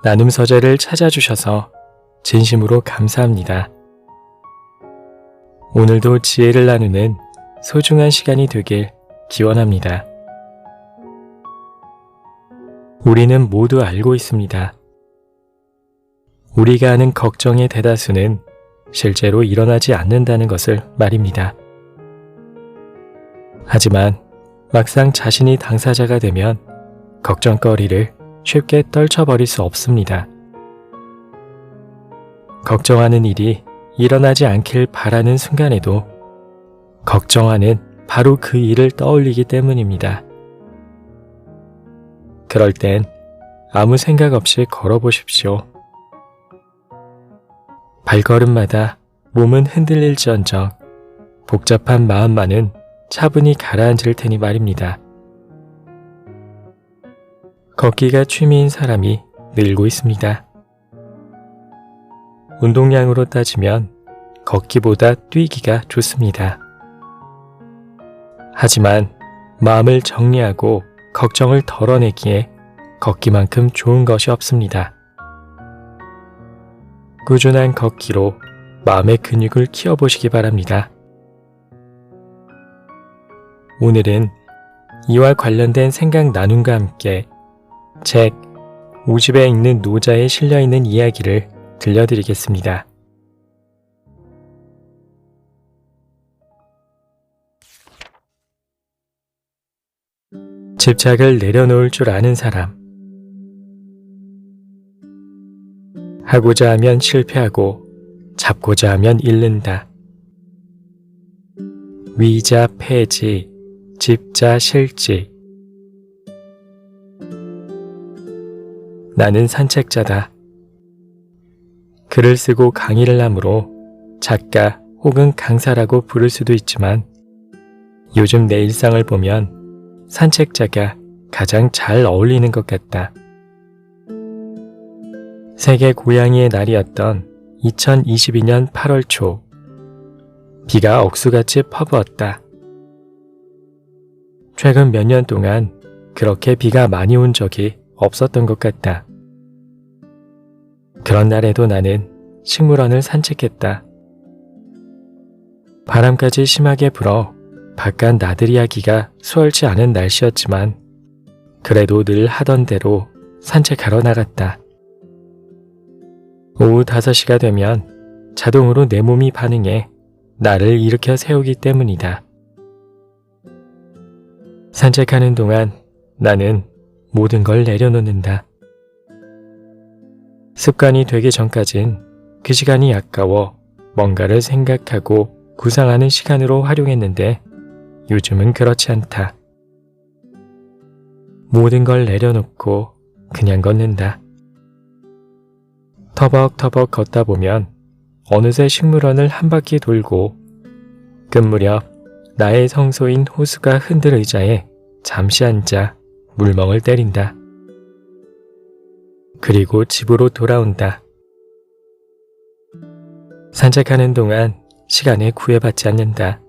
나눔 서재를 찾아주셔서 진심으로 감사합니다. 오늘도 지혜를 나누는 소중한 시간이 되길 기원합니다. 우리는 모두 알고 있습니다. 우리가 하는 걱정의 대다수는 실제로 일어나지 않는다는 것을 말입니다. 하지만 막상 자신이 당사자가 되면 걱정거리를 쉽게 떨쳐버릴 수 없습니다. 걱정하는 일이 일어나지 않길 바라는 순간에도 걱정하는 바로 그 일을 떠올리기 때문입니다. 그럴 땐 아무 생각 없이 걸어보십시오. 발걸음마다 몸은 흔들릴지언정 복잡한 마음만은 차분히 가라앉을 테니 말입니다. 걷기가 취미인 사람이 늘고 있습니다. 운동량으로 따지면 걷기보다 뛰기가 좋습니다. 하지만 마음을 정리하고 걱정을 덜어내기에 걷기만큼 좋은 것이 없습니다. 꾸준한 걷기로 마음의 근육을 키워보시기 바랍니다. 오늘은 이와 관련된 생각 나눔과 함께 책 50에 읽는 노자에 실려있는 이야기를 들려드리겠습니다. 집착을 내려놓을 줄 아는 사람. 하고자 하면 실패하고 잡고자 하면 잃는다. 위자 폐지, 집자 실지. 나는 산책자다. 글을 쓰고 강의를 하므로 작가 혹은 강사라고 부를 수도 있지만 요즘 내 일상을 보면 산책자가 가장 잘 어울리는 것 같다. 세계 고양이의 날이었던 2022년 8월 초, 비가 억수같이 퍼부었다. 최근 몇 년 동안 그렇게 비가 많이 온 적이 없었던 것 같다. 그런 날에도 나는 식물원을 산책했다. 바람까지 심하게 불어 바깥 나들이 하기가 수월치 않은 날씨였지만 그래도 늘 하던 대로 산책하러 나갔다. 오후 5시가 되면 자동으로 내 몸이 반응해 나를 일으켜 세우기 때문이다. 산책하는 동안 나는 모든 걸 내려놓는다. 습관이 되기 전까진 그 시간이 아까워 뭔가를 생각하고 구상하는 시간으로 활용했는데 요즘은 그렇지 않다. 모든 걸 내려놓고 그냥 걷는다. 터벅터벅 걷다 보면 어느새 식물원을 한 바퀴 돌고 끝 무렵 나의 성소인 호수가 흔들 의자에 잠시 앉아 물멍을 때린다. 그리고 집으로 돌아온다. 산책하는 동안 시간에 구애받지 않는다.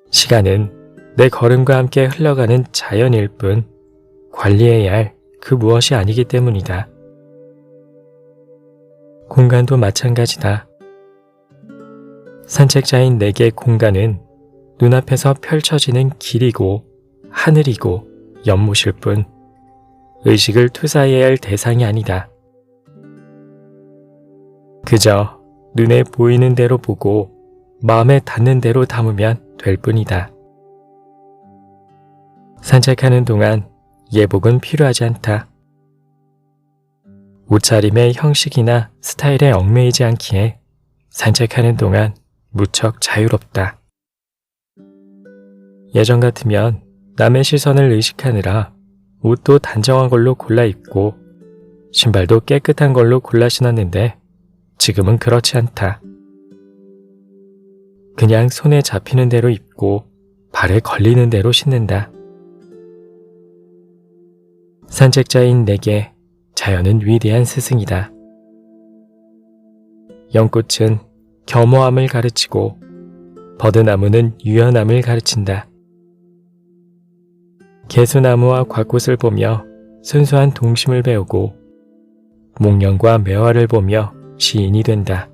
시간은 내 걸음과 함께 흘러가는 자연일 뿐 관리해야 할 그 무엇이 아니기 때문이다. 공간도 마찬가지다. 산책자인 내게 공간은 눈앞에서 펼쳐지는 길이고 하늘이고 연못일 뿐 의식을 투사해야 할 대상이 아니다. 그저 눈에 보이는 대로 보고 마음에 닿는 대로 담으면 될 뿐이다. 산책하는 동안 예복은 필요하지 않다. 옷차림의 형식이나 스타일에 얽매이지 않기에 산책하는 동안 무척 자유롭다. 예전 같으면 남의 시선을 의식하느라 옷도 단정한 걸로 골라 입고 신발도 깨끗한 걸로 골라 신었는데 지금은 그렇지 않다. 그냥 손에 잡히는 대로 입고 발에 걸리는 대로 신는다. 산책자인 내게 자연은 위대한 스승이다. 연꽃은 겸허함을 가르치고 버드나무는 유연함을 가르친다. 개수나무와 곽꽃을 보며 순수한 동심을 배우고 목련과 매화를 보며 시인이 된다.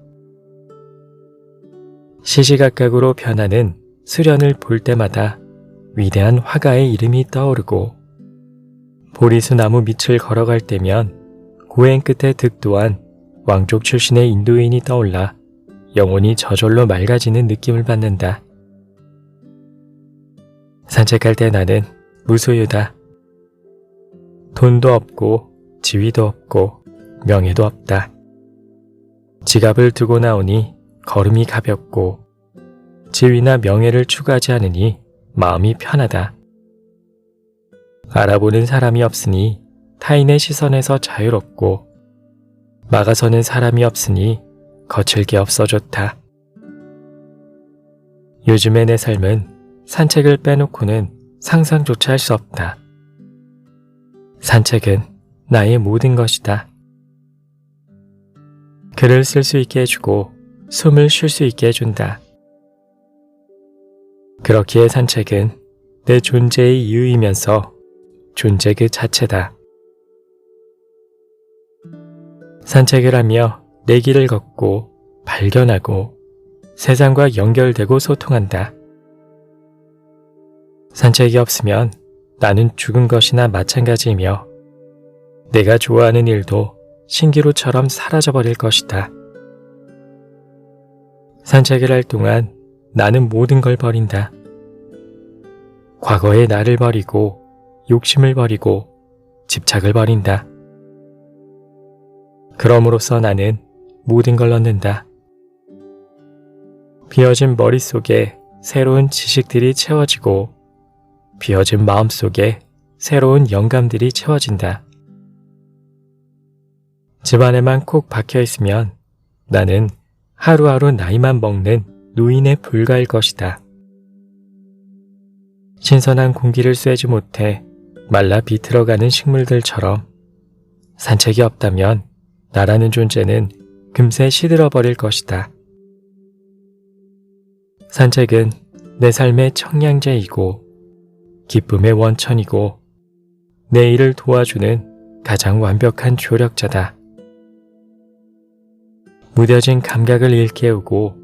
시시각각으로 변하는 수련을 볼 때마다 위대한 화가의 이름이 떠오르고 보리수나무 밑을 걸어갈 때면 고행 끝에 득도한 왕족 출신의 인도인이 떠올라 영혼이 저절로 맑아지는 느낌을 받는다. 산책할 때 나는 무소유다. 돈도 없고 지위도 없고 명예도 없다. 지갑을 두고 나오니 걸음이 가볍고 지위나 명예를 추구하지 않으니 마음이 편하다. 알아보는 사람이 없으니 타인의 시선에서 자유롭고 막아서는 사람이 없으니 거칠 게 없어 좋다. 요즘의 내 삶은 산책을 빼놓고는 상상조차 할 수 없다. 산책은 나의 모든 것이다. 글을 쓸 수 있게 해주고 숨을 쉴 수 있게 해준다. 그렇기에 산책은 내 존재의 이유이면서 존재 그 자체다. 산책을 하며 내 길을 걷고 발견하고 세상과 연결되고 소통한다. 산책이 없으면 나는 죽은 것이나 마찬가지이며 내가 좋아하는 일도 신기루처럼 사라져버릴 것이다. 산책을 할 동안 나는 모든 걸 버린다. 과거의 나를 버리고 욕심을 버리고 집착을 버린다. 그럼으로써 나는 모든 걸 얻는다. 비어진 머릿속에 새로운 지식들이 채워지고 비어진 마음속에 새로운 영감들이 채워진다. 집안에만 콕 박혀있으면 나는 하루하루 나이만 먹는 노인에 불과할 것이다. 신선한 공기를 쐬지 못해 말라 비틀어가는 식물들처럼 산책이 없다면 나라는 존재는 금세 시들어버릴 것이다. 산책은 내 삶의 청량제이고 기쁨의 원천이고 내 일을 도와주는 가장 완벽한 조력자다. 무뎌진 감각을 일깨우고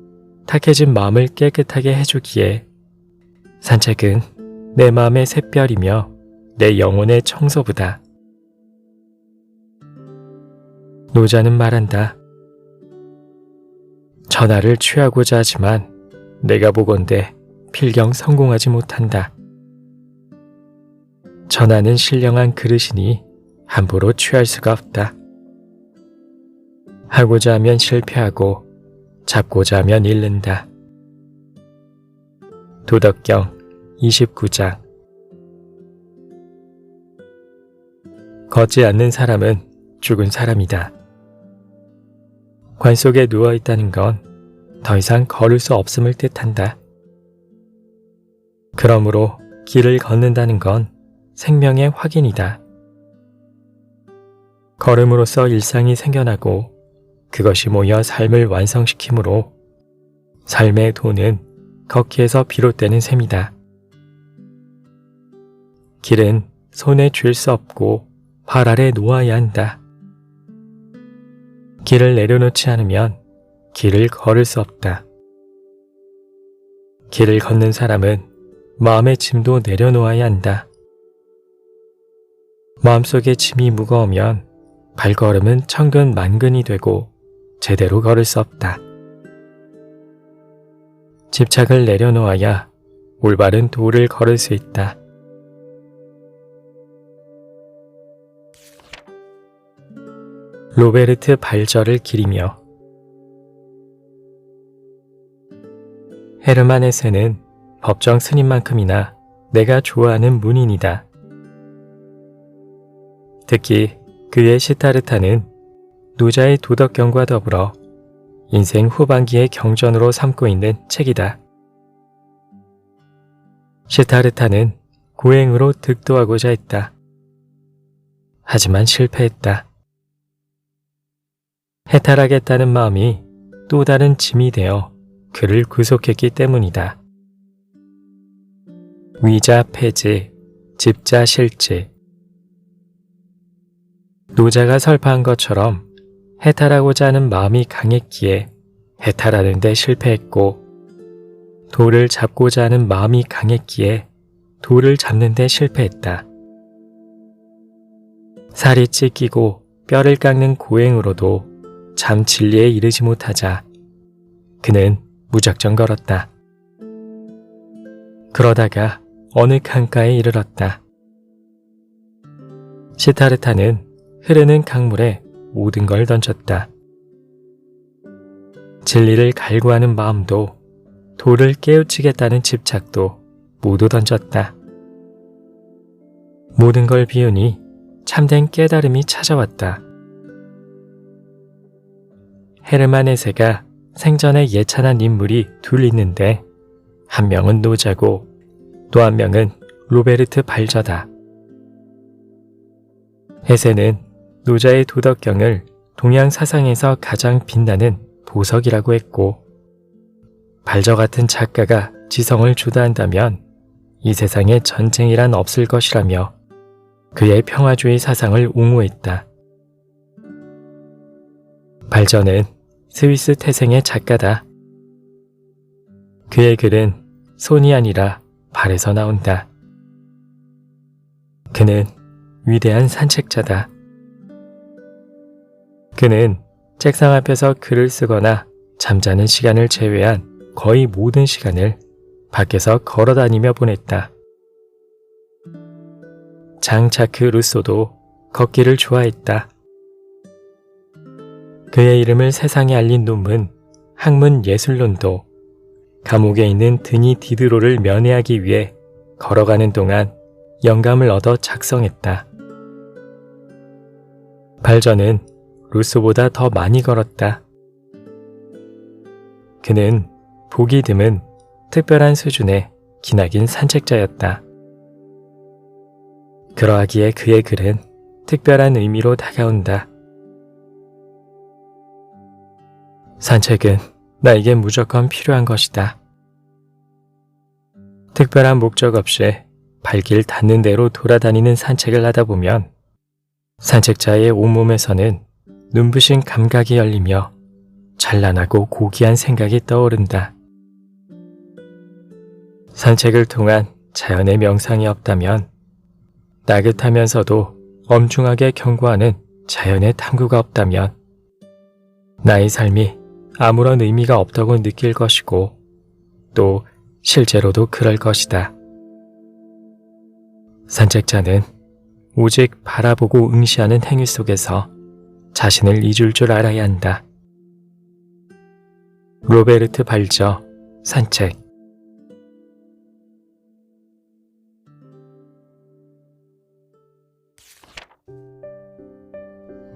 탁해진 마음을 깨끗하게 해주기에 산책은 내 마음의 샛별이며 내 영혼의 청소부다. 노자는 말한다. 전하를 취하고자 하지만 내가 보건대 필경 성공하지 못한다. 전하는 신령한 그릇이니 함부로 취할 수가 없다. 하고자 하면 실패하고 잡고자 하면 잃는다. 도덕경 29장. 걷지 않는 사람은 죽은 사람이다. 관 속에 누워있다는 건 더 이상 걸을 수 없음을 뜻한다. 그러므로 길을 걷는다는 건 생명의 확인이다. 걸음으로써 일상이 생겨나고 그것이 모여 삶을 완성시키므로 삶의 도는 걷기에서 비롯되는 셈이다. 길은 손에 쥘 수 없고 발 아래 놓아야 한다. 길을 내려놓지 않으면 길을 걸을 수 없다. 길을 걷는 사람은 마음의 짐도 내려놓아야 한다. 마음속에 짐이 무거우면 발걸음은 천근만근이 되고 제대로 걸을 수 없다. 집착을 내려놓아야 올바른 도를 걸을 수 있다. 로베르트 발저를 기리며. 헤르만 헤세는 법정 스님만큼이나 내가 좋아하는 문인이다. 특히 그의 시타르타는 노자의 도덕경과 더불어 인생 후반기의 경전으로 삼고 있는 책이다. 시타르타는 고행으로 득도하고자 했다. 하지만 실패했다. 해탈하겠다는 마음이 또 다른 짐이 되어 그를 구속했기 때문이다. 위자 폐지, 집자 실지. 노자가 설파한 것처럼 해탈하고자 하는 마음이 강했기에 해탈하는 데 실패했고, 돌을 잡고자 하는 마음이 강했기에 돌을 잡는 데 실패했다. 살이 찢기고 뼈를 깎는 고행으로도 참 진리에 이르지 못하자 그는 무작정 걸었다. 그러다가 어느 강가에 이르렀다. 시타르타는 흐르는 강물에 모든 걸 던졌다. 진리를 갈구하는 마음도 돌을 깨우치겠다는 집착도 모두 던졌다. 모든 걸 비우니 참된 깨달음이 찾아왔다. 헤르만 헤세가 생전에 예찬한 인물이 둘 있는데 한 명은 노자고 또 한 명은 로베르트 발저다. 헤세는 노자의 도덕경을 동양 사상에서 가장 빛나는 보석이라고 했고, 발저 같은 작가가 지성을 주도한다면 이 세상에 전쟁이란 없을 것이라며 그의 평화주의 사상을 옹호했다. 발저는 스위스 태생의 작가다. 그의 글은 손이 아니라 발에서 나온다. 그는 위대한 산책자다. 그는 책상 앞에서 글을 쓰거나 잠자는 시간을 제외한 거의 모든 시간을 밖에서 걸어다니며 보냈다. 장 자크 루소도 걷기를 좋아했다. 그의 이름을 세상에 알린 논문 학문예술론도 감옥에 있는 드니 디드로를 면회하기 위해 걸어가는 동안 영감을 얻어 작성했다. 발저는 루소보다 더 많이 걸었다. 그는 보기 드문 특별한 수준의 기나긴 산책자였다. 그러하기에 그의 글은 특별한 의미로 다가온다. 산책은 나에게 무조건 필요한 것이다. 특별한 목적 없이 발길 닿는 대로 돌아다니는 산책을 하다 보면 산책자의 온몸에서는 눈부신 감각이 열리며 찬란하고 고귀한 생각이 떠오른다. 산책을 통한 자연의 명상이 없다면 나긋하면서도 엄중하게 경고하는 자연의 탐구가 없다면 나의 삶이 아무런 의미가 없다고 느낄 것이고 또 실제로도 그럴 것이다. 산책자는 오직 바라보고 응시하는 행위 속에서 자신을 잊을 줄 알아야 한다. 로베르트 발저, 산책.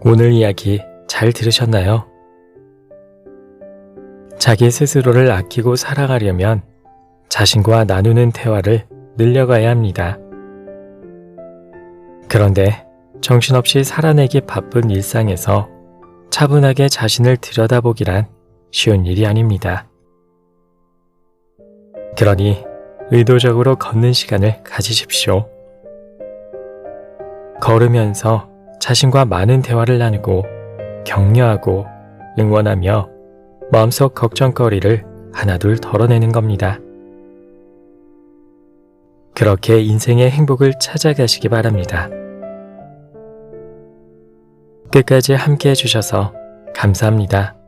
오늘 이야기 잘 들으셨나요? 자기 스스로를 아끼고 사랑하려면 자신과 나누는 대화를 늘려가야 합니다. 그런데 정신없이 살아내기 바쁜 일상에서 차분하게 자신을 들여다보기란 쉬운 일이 아닙니다. 그러니 의도적으로 걷는 시간을 가지십시오. 걸으면서 자신과 많은 대화를 나누고 격려하고 응원하며 마음속 걱정거리를 하나둘 덜어내는 겁니다. 그렇게 인생의 행복을 찾아가시기 바랍니다. 끝까지 함께 해주셔서 감사합니다.